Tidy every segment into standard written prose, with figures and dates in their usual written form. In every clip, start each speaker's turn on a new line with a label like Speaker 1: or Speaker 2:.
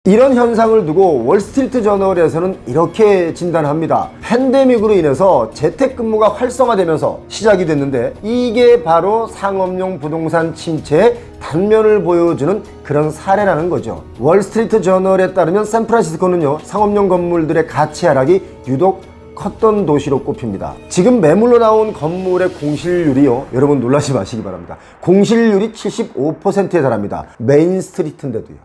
Speaker 1: 이런 현상을 두고 월스트리트 저널에서는 이렇게 진단합니다. 팬데믹으로 인해서 재택근무가 활성화되면서 시작이 됐는데 이게 바로 상업용 부동산 침체의 단면을 보여주는 그런 사례라는 거죠. 월스트리트 저널에 따르면 샌프란시스코는요, 상업용 건물들의 가치 하락이 유독 컸던 도시로 꼽힙니다. 지금 매물로 나온 건물의 공실률이요, 여러분 놀라지 마시기 바랍니다. 공실률이 75%에 달합니다. 메인 스트리트인데도요.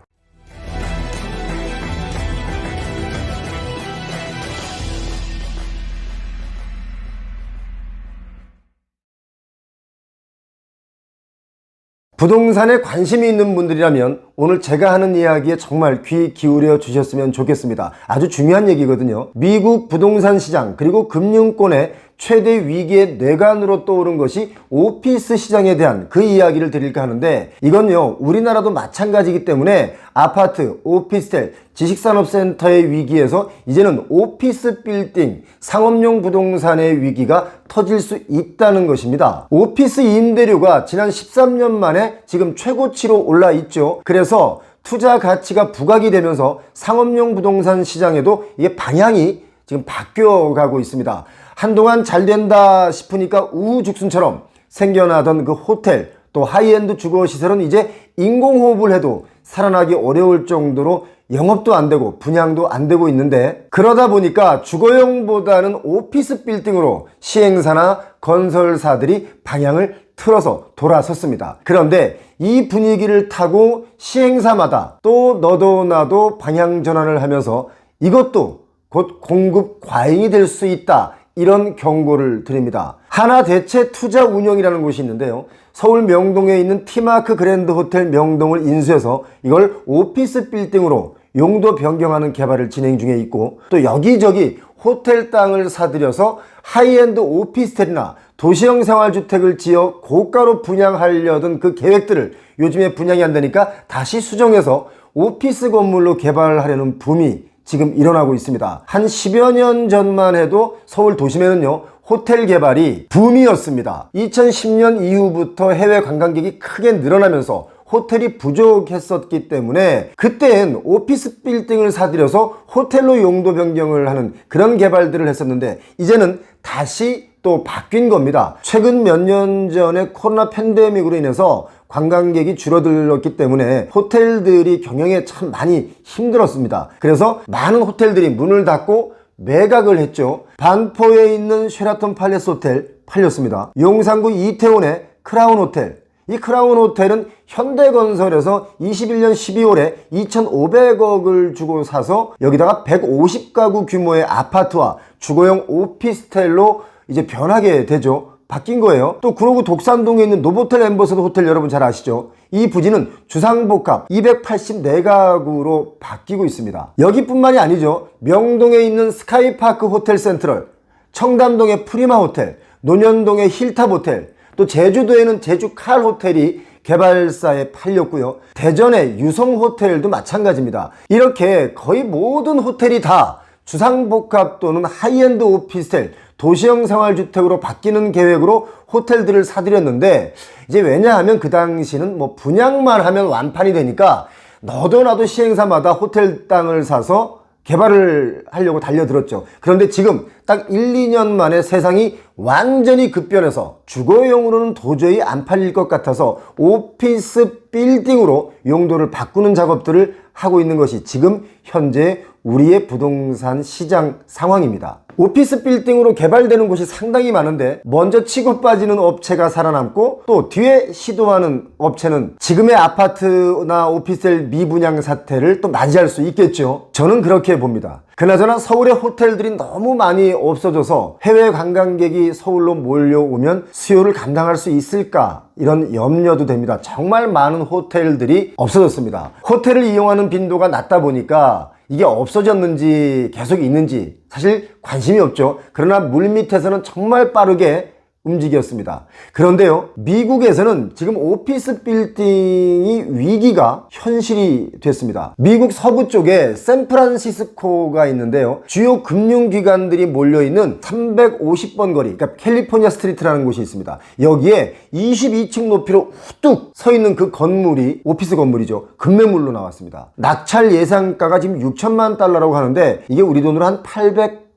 Speaker 1: 부동산에 관심이 있는 분들이라면 오늘 제가 하는 이야기에 정말 귀 기울여 주셨으면 좋겠습니다. 아주 중요한 얘기거든요. 미국 부동산 시장 그리고 금융권의 최대 위기의 뇌관으로 떠오른 것이 오피스 시장에 대한 그 이야기를 드릴까 하는데, 이건요 우리나라도 마찬가지이기 때문에 아파트, 오피스텔, 지식산업센터의 위기에서 이제는 오피스 빌딩, 상업용 부동산의 위기가 터질 수 있다는 것입니다. 오피스 임대료가 지난 13년 만에 지금 최고치로 올라 있죠. 그래서 투자 가치가 부각이 되면서 상업용 부동산 시장에도 이게 방향이 지금 바뀌어가고 있습니다. 한동안 잘 된다 싶으니까 우후죽순처럼 생겨나던 그 호텔, 또 하이엔드 주거시설은 이제 인공호흡을 해도 살아나기 어려울 정도로 영업도 안 되고 분양도 안 되고 있는데, 그러다 보니까 주거용보다는 오피스 빌딩으로 시행사나 건설사들이 방향을 틀어서 돌아섰습니다. 그런데 이 분위기를 타고 시행사마다 또 너도 나도 방향 전환을 하면서 이것도 곧 공급 과잉이 될 수 있다, 이런 경고를 드립니다. 하나대체투자운용이라는 곳이 있는데요, 서울 명동에 있는 티마크 그랜드 호텔 명동을 인수해서 이걸 오피스 빌딩으로 용도 변경하는 개발을 진행 중에 있고, 또 여기저기 호텔 땅을 사들여서 하이엔드 오피스텔이나 도시형 생활주택을 지어 고가로 분양하려던 그 계획들을 요즘에 분양이 안 되니까 다시 수정해서 오피스 건물로 개발하려는 붐이 지금 일어나고 있습니다. 한 10여 년 전만 해도 서울 도심에는요 호텔 개발이 붐이었습니다. 2010년 이후부터 해외 관광객이 크게 늘어나면서 호텔이 부족했었기 때문에 그때엔 오피스 빌딩을 사들여서 호텔로 용도 변경을 하는 그런 개발들을 했었는데, 이제는 다시 또 바뀐 겁니다. 최근 몇 년 전에 코로나 팬데믹으로 인해서 관광객이 줄어들었기 때문에 호텔들이 경영에 참 많이 힘들었습니다. 그래서 많은 호텔들이 문을 닫고 매각을 했죠. 반포에 있는 쉐라톤 팔레스 호텔 팔렸습니다. 용산구 이태원의 크라운 호텔, 이 크라운 호텔은 현대건설에서 21년 12월에 2,500억을 주고 사서 여기다가 150가구 규모의 아파트와 주거용 오피스텔로 이제 변하게 되죠. 바뀐 거예요. 또 그러고 독산동에 있는 노보텔 엠버서드 호텔 여러분 잘 아시죠? 이 부지는 주상복합 284가구로 바뀌고 있습니다. 여기뿐만이 아니죠. 명동에 있는 스카이파크 호텔 센트럴, 청담동의 프리마 호텔, 논현동의 힐탑 호텔, 또 제주도에는 제주칼 호텔이 개발사에 팔렸고요. 대전의 유성 호텔도 마찬가지입니다. 이렇게 거의 모든 호텔이 다 주상복합 또는 하이엔드 오피스텔, 도시형 생활주택으로 바뀌는 계획으로 호텔들을 사들였는데, 이제 왜냐하면 그 당시는 뭐 분양만 하면 완판이 되니까 너도 나도 시행사마다 호텔 땅을 사서 개발을 하려고 달려들었죠. 그런데 지금 딱 1, 2년 만에 세상이 완전히 급변해서 주거용으로는 도저히 안 팔릴 것 같아서 오피스 빌딩으로 용도를 바꾸는 작업들을 하고 있는 것이 지금 현재 우리의 부동산 시장 상황입니다. 오피스 빌딩으로 개발되는 곳이 상당히 많은데 먼저 치고 빠지는 업체가 살아남고 또 뒤에 시도하는 업체는 지금의 아파트나 오피스텔 미분양 사태를 또 맞이할 수 있겠죠. 저는 그렇게 봅니다. 그나저나 서울의 호텔들이 너무 많이 없어져서 해외 관광객이 서울로 몰려오면 수요를 감당할 수 있을까, 이런 염려도 됩니다. 정말 많은 호텔들이 없어졌습니다. 호텔을 이용하는 빈도가 낮다 보니까 이게 없어졌는지 계속 있는지 사실 관심이 없죠. 그러나 물밑에서는 정말 빠르게 움직였습니다. 그런데요, 미국에서는 지금 오피스 빌딩이 위기가 현실이 됐습니다. 미국 서부 쪽에 샌프란시스코가 있는데요, 주요 금융기관들이 몰려있는 350번 거리, 그러니까 캘리포니아 스트리트라는 곳이 있습니다. 여기에 22층 높이로 후뚝 서 있는 그 건물이 오피스 건물이죠. 급매물로 나왔습니다. 낙찰 예상가가 지금 6천만 달러라고 하는데 이게 우리 돈으로 한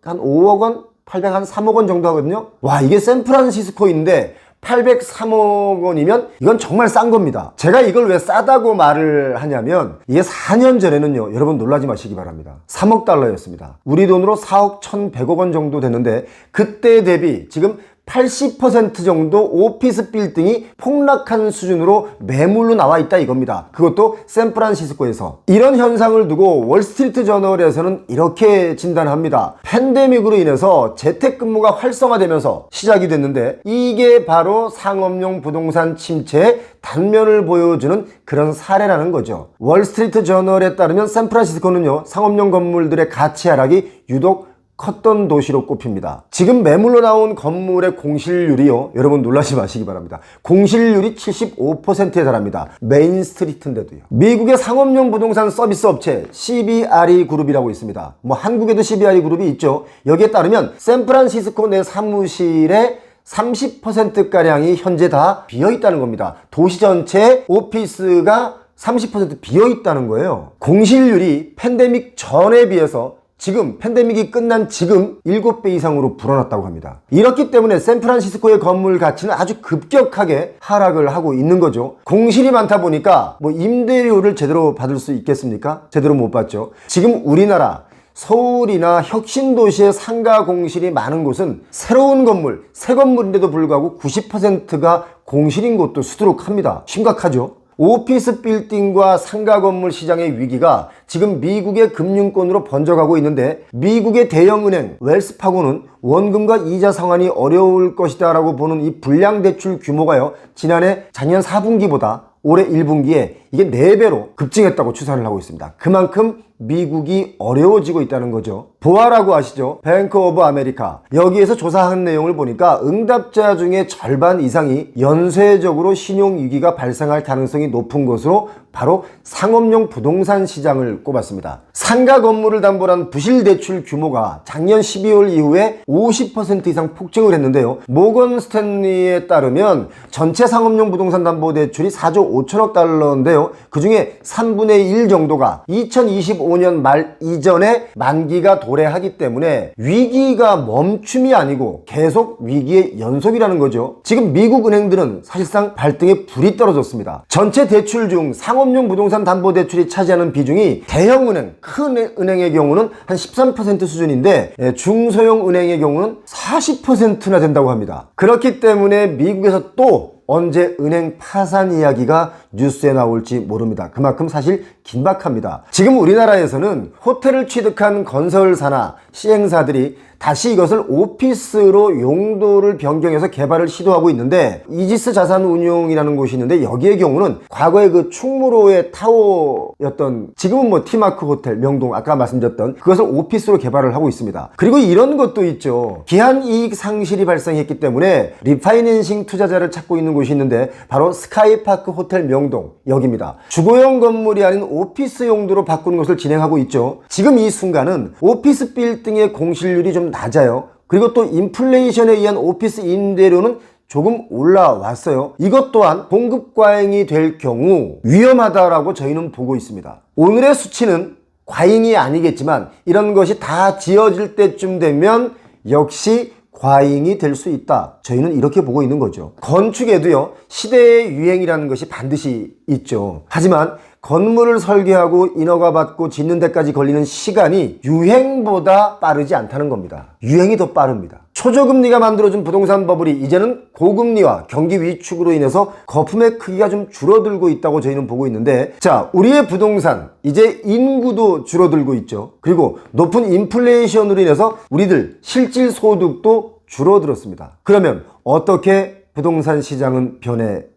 Speaker 1: 5억 원? 3억 원 정도 하거든요. 와, 이게 샌프란시스코인데 803억 원이면 이건 정말 싼 겁니다. 제가 이걸 왜 싸다고 말을 하냐면 이게 4년 전에는요, 여러분 놀라지 마시기 바랍니다, 3억 달러였습니다. 우리 돈으로 4억 1,100억 원 정도 됐는데 그때 대비 지금 80% 정도 오피스 빌딩이 폭락한 수준으로 매물로 나와 있다 이겁니다. 그것도 샌프란시스코에서. 이런 현상을 두고 월스트리트 저널에서는 이렇게 진단합니다. 팬데믹으로 인해서 재택근무가 활성화되면서 시작이 됐는데 이게 바로 상업용 부동산 침체의 단면을 보여주는 그런 사례라는 거죠. 월스트리트 저널에 따르면 샌프란시스코는요, 상업용 건물들의 가치 하락이 유독 컸던 도시로 꼽힙니다. 지금 매물로 나온 건물의 공실률이요, 여러분 놀라지 마시기 바랍니다. 공실률이 75%에 달합니다. 메인 스트리트인데도요. 미국의 상업용 부동산 서비스 업체 CBRE 그룹이라고 있습니다. 뭐 한국에도 CBRE 그룹이 있죠. 여기에 따르면 샌프란시스코 내 사무실에 30%가량이 현재 다 비어있다는 겁니다. 도시 전체 오피스가 30% 비어있다는 거예요. 공실률이 팬데믹 전에 비해서 지금 팬데믹이 끝난 지금 7배 이상으로 불어났다고 합니다. 이렇기 때문에 샌프란시스코의 건물 가치는 아주 급격하게 하락을 하고 있는 거죠. 공실이 많다 보니까 뭐 임대료를 제대로 받을 수 있겠습니까? 제대로 못 받죠. 지금 우리나라 서울이나 혁신도시의 상가 공실이 많은 곳은 새로운 건물, 새 건물인데도 불구하고 90%가 공실인 곳도 수두룩합니다. 심각하죠. 오피스 빌딩과 상가 건물 시장의 위기가 지금 미국의 금융권으로 번져가고 있는데 미국의 대형은행 웰스파고는 원금과 이자 상환이 어려울 것이다 라고 보는 이 불량대출 규모가요, 작년 4분기보다 올해 1분기에 이게 4배로 급증했다고 추산을 하고 있습니다. 그만큼 미국이 어려워지고 있다는 거죠. 보아라고 아시죠? 뱅크 오브 아메리카. 여기에서 조사한 내용을 보니까 응답자 중에 절반 이상이 연쇄적으로 신용위기가 발생할 가능성이 높은 것으로 바로 상업용 부동산 시장을 꼽았습니다. 상가 건물을 담보로 한 부실대출 규모가 작년 12월 이후에 50% 이상 폭증을 했는데요. 모건 스탠리에 따르면 전체 상업용 부동산 담보대출이 4조 5천억 달러인데요. 그 중에 3분의 1 정도가 2025년 말 이전에 만기가 도래하기 때문에 위기가 멈춤이 아니고 계속 위기의 연속이라는 거죠. 지금 미국 은행들은 사실상 발등에 불이 떨어졌습니다. 전체 대출 중 상업용 부동산 담보대출이 차지하는 비중이 대형은행, 큰 은행의 경우는 한 13% 수준인데 중소형 은행의 경우는 40%나 된다고 합니다. 그렇기 때문에 미국에서 또 언제 은행 파산 이야기가 뉴스에 나올지 모릅니다. 그만큼 사실 긴박합니다. 지금 우리나라에서는 호텔을 취득한 건설사나 시행사들이 다시 이것을 오피스로 용도를 변경해서 개발을 시도하고 있는데 이지스 자산운용이라는 곳이 있는데 여기의 경우는 과거에 그 충무로의 타워였던 지금은 뭐 티마크 호텔 명동 아까 말씀드렸던 그것을 오피스로 개발을 하고 있습니다. 그리고 이런 것도 있죠. 기한이익 상실이 발생했기 때문에 리파이낸싱 투자자를 찾고 있는 곳이 있는데 바로 스카이파크 호텔 명동 여기입니다. 주거용 건물이 아닌 오피스 용도로 바꾸는 것을 진행하고 있죠. 지금 이 순간은 오피스 빌딩의 공실률이 좀 낮아요. 그리고 또 인플레이션에 의한 오피스 임대료는 조금 올라왔어요. 이것 또한 공급 과잉이 될 경우 위험하다라고 저희는 보고 있습니다. 오늘의 수치는 과잉이 아니겠지만 이런 것이 다 지어질 때쯤 되면 역시 과잉이 될 수 있다. 저희는 이렇게 보고 있는 거죠. 건축에도요, 시대의 유행이라는 것이 반드시 있죠. 하지만 건물을 설계하고 인허가 받고 짓는 데까지 걸리는 시간이 유행보다 빠르지 않다는 겁니다. 유행이 더 빠릅니다. 초저금리가 만들어준 부동산 버블이 이제는 고금리와 경기 위축으로 인해서 거품의 크기가 좀 줄어들고 있다고 저희는 보고 있는데, 자, 우리의 부동산 이제 인구도 줄어들고 있죠. 그리고 높은 인플레이션으로 인해서 우리들 실질 소득도 줄어들었습니다. 그러면 어떻게 부동산 시장은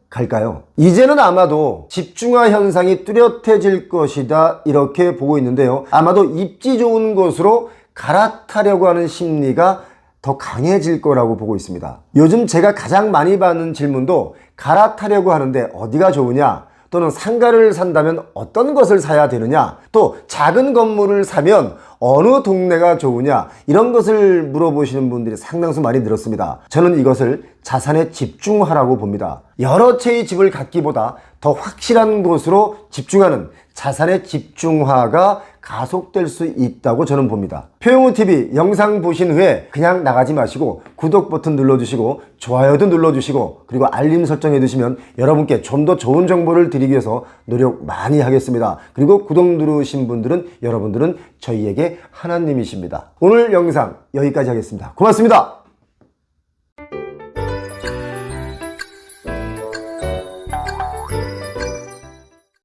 Speaker 1: 갈까요? 이제는 아마도 집중화 현상이 뚜렷해질 것이다 이렇게 보고 있는데요. 아마도 입지 좋은 곳으로 갈아타려고 하는 심리가 더 강해질 거라고 보고 있습니다. 요즘 제가 가장 많이 받는 질문도 갈아타려고 하는데 어디가 좋으냐, 또는 상가를 산다면 어떤 것을 사야 되느냐, 또 작은 건물을 사면 어느 동네가 좋으냐, 이런 것을 물어보시는 분들이 상당수 많이 늘었습니다. 저는 이것을 자산에 집중하라고 봅니다. 여러 채의 집을 갖기보다 더 확실한 곳으로 집중하는 자산의 집중화가 가속될 수 있다고 저는 봅니다. 표용호TV 영상 보신 후에 그냥 나가지 마시고 구독 버튼 눌러주시고 좋아요도 눌러주시고 그리고 알림 설정해 두시면 여러분께 좀 더 좋은 정보를 드리기 위해서 노력 많이 하겠습니다. 그리고 구독 누르신 분들은, 여러분들은 저희에게 하나님이십니다. 오늘 영상 여기까지 하겠습니다. 고맙습니다.